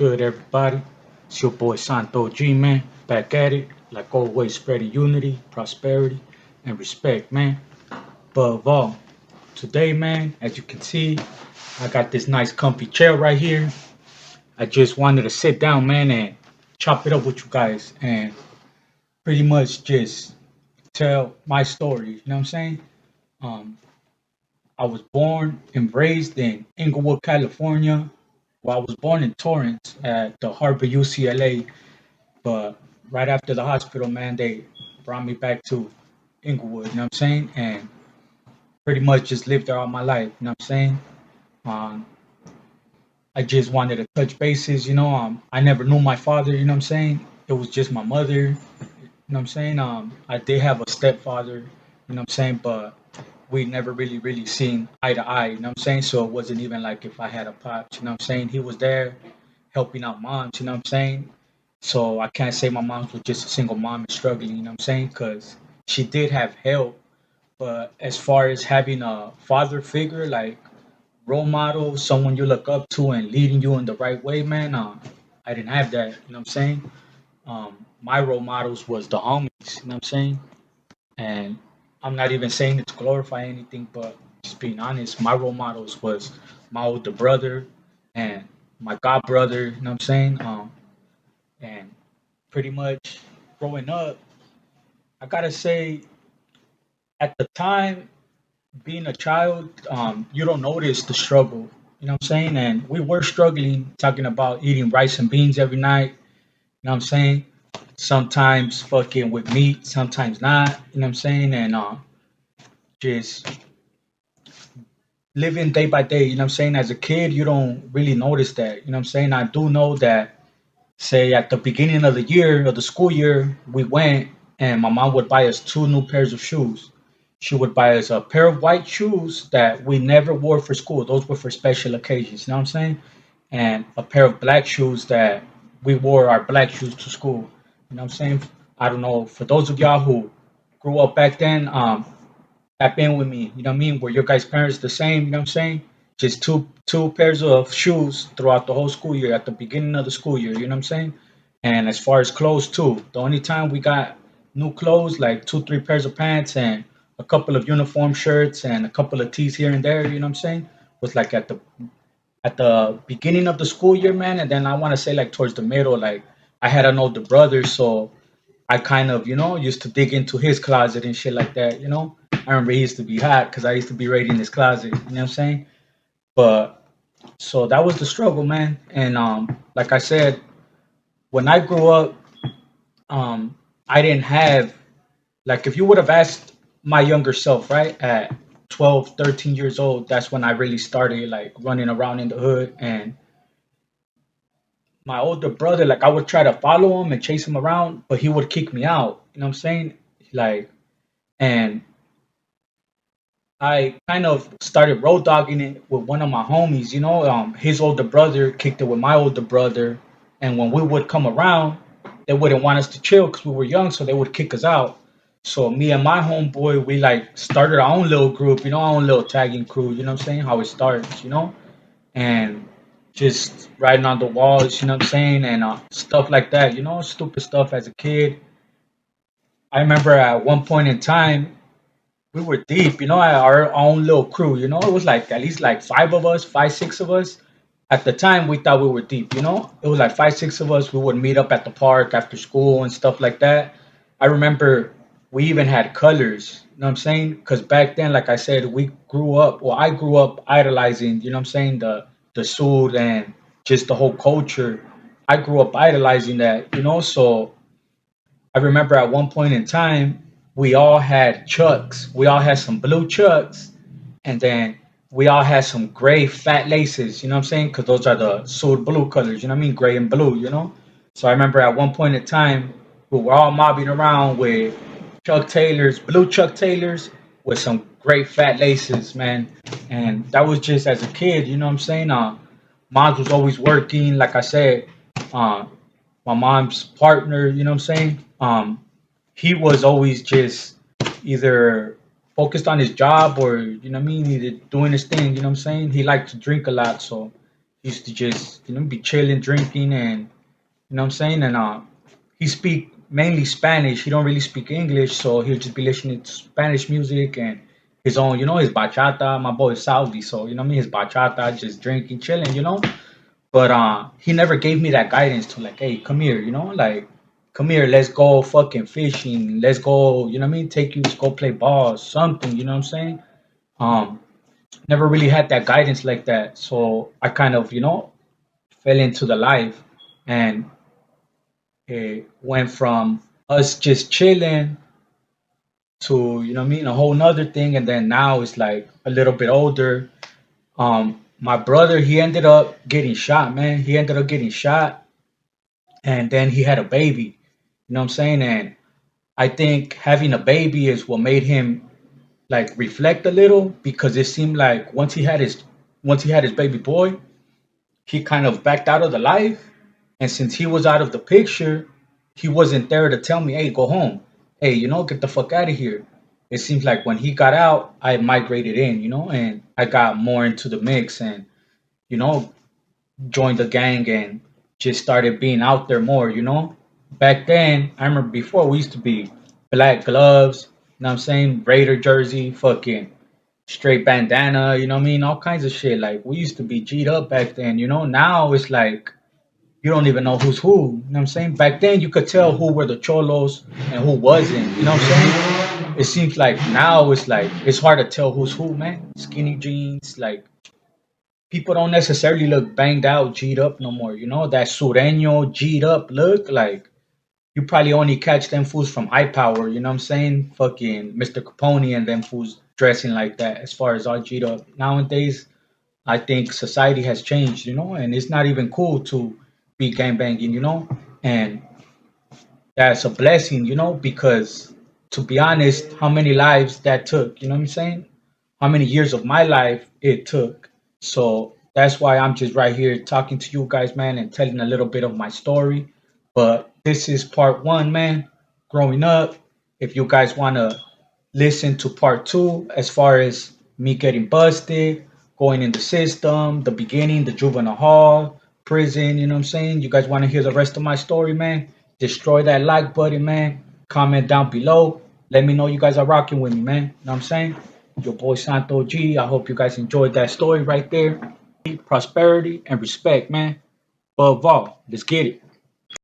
good, everybody? It's your boy Santo G, man. Back at it, like always, spreading unity, prosperity, and respect, man. Above all, today, man, as you can see, I got this nice comfy chair right here. I just wanted to sit down, man, and chop it up with you guys and pretty much just tell my story. You know what I'm saying? Um, I was born and raised in Inglewood, California. Well, I was born in Torrance at the Harvard UCLA, but right after the hospital, man, they brought me back to Inglewood, you know what I'm saying? And pretty much just lived there all my life, you know what I'm saying? Um, I just wanted to touch bases, I never knew my father, you know what I'm saying? It was just my mother, you know what I'm saying? I did have a stepfather, you know what I'm saying? But we never really seen eye to eye, you know what I'm saying? So it wasn't even like if I had a pops, you know what I'm saying? He was there helping out moms, you know what I'm saying? So I can't say my mom was just a single mom and struggling, you know what I'm saying? Because she did have help, but as far as having a father figure, like role model, someone you look up to and leading you in the right way, man, I didn't have that, you know what I'm saying? My role models was the homies, you know what I'm saying? And I'm not even saying it to glorify anything, but just being honest, my role models was my older brother and my god brother, you know what I'm saying? And pretty much growing up, I gotta say, at the time, being a child, you don't notice the struggle. You know what I'm saying? And we were struggling, talking about eating rice and beans every night. You know what I'm saying? Sometimes fucking with meat, sometimes not. You know what I'm saying? And just living day by day. You know what I'm saying? As a kid, you don't really notice that. You know what I'm saying? I do know that, say, at the beginning of the year, of the school year, we went and my mom would buy us two new pairs of shoes. She would buy us a pair of white shoes that we never wore for school. Those were for special occasions. You know what I'm saying? And a pair of black shoes that we wore our black shoes to school. You know what I'm saying? I don't know. For those of y'all who grew up back then, tap in with me. You know what I mean? Were your guys' parents the same? You know what I'm saying? Just two pairs of shoes throughout the whole school year at the beginning of the school year. You know what I'm saying? And as far as clothes too, the only time we got new clothes, like two, three pairs of pants and a couple of uniform shirts and a couple of tees here and there. You know what I'm saying? Was like at the beginning of the school year, man. And then I want to say like towards the middle, like I had an older brother, so I kind of, used to dig into his closet and shit like that, I remember he used to be hot because I used to be raiding his closet, you know what I'm saying? But so that was the struggle, man. And like I said, when I grew up, I didn't have, like, if you would have asked my younger self, right, at 12, 13 years old, that's when I really started like running around in the hood. And my older brother, like, I would try to follow him and chase him around, but he would kick me out, you know what I'm saying? Like, and I kind of started road dogging it with one of my homies. His older brother kicked it with my older brother, and when we would come around, they wouldn't want us to chill because we were young, so they would kick us out. So me and my homeboy, we like started our own little group, our own little tagging crew. You know what I'm saying? How it starts, and just writing on the walls. You know what I'm saying? And stuff like that. Stupid stuff as a kid. I remember at one point in time we were deep, our own little crew, it was like at least like five of us, five, six of us. At the time, we thought we were deep, it was like five, six of us. We would meet up at the park after school and stuff like that. I remember we even had colors, you know what I'm saying? Because back then, like I said, I grew up idolizing, you know what I'm saying, the suit and just the whole culture. I grew up idolizing that, so I remember at one point in time, we all had chucks. We all had some blue chucks, and then we all had some gray fat laces. You know what I'm saying? Because those are the suede blue colors. You know what I mean? Gray and blue. So I remember at one point in time, we were all mobbing around with Chuck Taylors, blue Chuck Taylors, with some gray fat laces, man. And that was just as a kid. You know what I'm saying? Mom was always working. Like I said, uh, my mom's partner, you know what I'm saying? He was always just either focused on his job or, you know what I mean, either doing his thing, you know what I'm saying? He liked to drink a lot, so He used to just, be chilling, drinking, and you know what I'm saying. And he speak mainly Spanish. He don't really speak English, so he'll just be listening to Spanish music and his own, his bachata. My boy is Saudi, so you know what I mean. His bachata, just drinking, chilling. But he never gave me that guidance to like, hey, come here, like come here, let's go fucking fishing, let's go, you know what I mean, take you to go play ball, something, you know what I'm saying? Um, Never really had that guidance like that, so I kind of, fell into the life, and it went from us just chilling to, you know what I mean, a whole nother thing, and then now it's like a little bit older. My brother, he ended up getting shot, man. He ended up getting shot, and then he had a baby. You know what I'm saying? And I think having a baby is what made him like reflect a little, because it seemed like once he had his baby boy, he kind of backed out of the life. And since he was out of the picture, he wasn't there to tell me, hey, go home. Hey, get the fuck out of here. It seems like when he got out, I migrated in, and I got more into the mix, and, you know, joined the gang and just started being out there more. Back then, I remember before we used to be black gloves, you know what I'm saying? Raider jersey, fucking straight bandana, you know what I mean? All kinds of shit. Like we used to be G'd up back then. Now it's like you don't even know who's who. You know what I'm saying? Back then you could tell who were the cholos and who wasn't. You know what I'm saying? It seems like now it's like it's hard to tell who's who, man. Skinny jeans, like people don't necessarily look banged out, G'd up no more. That sureño G'd up look, like you probably only catch them fools from high power, you know what I'm saying? Fucking Mr. Capone and them fools dressing like that as far as all G'd up. Nowadays, I think society has changed, and it's not even cool to be gangbanging. And that's a blessing, because to be honest, how many lives that took, you know what I'm saying? How many years of my life it took. So that's why I'm just right here talking to you guys, man, and telling a little bit of my story. But this is part one, man, growing up. If you guys want to listen to part two, as far as me getting busted, going in the system, the beginning, the juvenile hall, prison, you know what I'm saying? You guys want to hear the rest of my story, man? Destroy that like button, man. Comment down below. Let me know you guys are rocking with me, man. You know what I'm saying? Your boy Santo G. I hope you guys enjoyed that story right there. Prosperity and respect, man. Above all, let's get it.